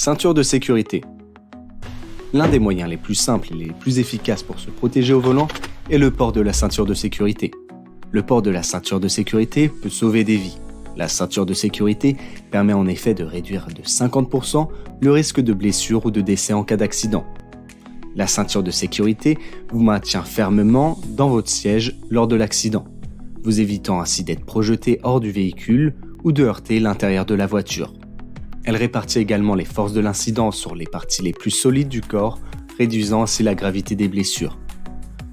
Ceinture de sécurité. L'un des moyens les plus simples et les plus efficaces pour se protéger au volant est le port de la ceinture de sécurité. Le port de la ceinture de sécurité peut sauver des vies. La ceinture de sécurité permet en effet de réduire de 50% le risque de blessure ou de décès en cas d'accident. La ceinture de sécurité vous maintient fermement dans votre siège lors de l'accident, vous évitant ainsi d'être projeté hors du véhicule ou de heurter l'intérieur de la voiture. Elle répartit également les forces de l'incident sur les parties les plus solides du corps, réduisant ainsi la gravité des blessures.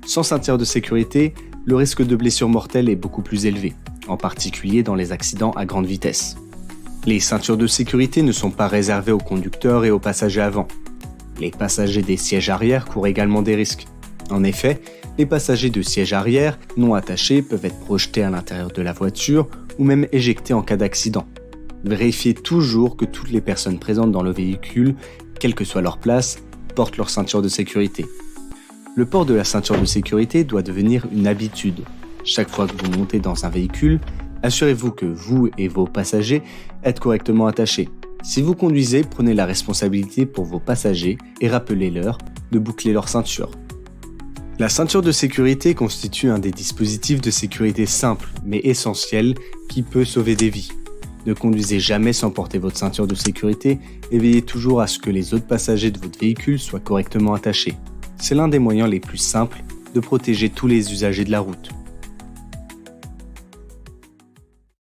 Sans ceinture de sécurité, le risque de blessure mortelle est beaucoup plus élevé, en particulier dans les accidents à grande vitesse. Les ceintures de sécurité ne sont pas réservées aux conducteurs et aux passagers avant. Les passagers des sièges arrière courent également des risques. En effet, les passagers de sièges arrière non attachés peuvent être projetés à l'intérieur de la voiture ou même éjectés en cas d'accident. Vérifiez toujours que toutes les personnes présentes dans le véhicule, quelle que soit leur place, portent leur ceinture de sécurité. Le port de la ceinture de sécurité doit devenir une habitude. Chaque fois que vous montez dans un véhicule, assurez-vous que vous et vos passagers êtes correctement attachés. Si vous conduisez, prenez la responsabilité pour vos passagers et rappelez-leur de boucler leur ceinture. La ceinture de sécurité constitue un des dispositifs de sécurité simples mais essentiels qui peut sauver des vies. Ne conduisez jamais sans porter votre ceinture de sécurité et veillez toujours à ce que les autres passagers de votre véhicule soient correctement attachés. C'est l'un des moyens les plus simples de protéger tous les usagers de la route.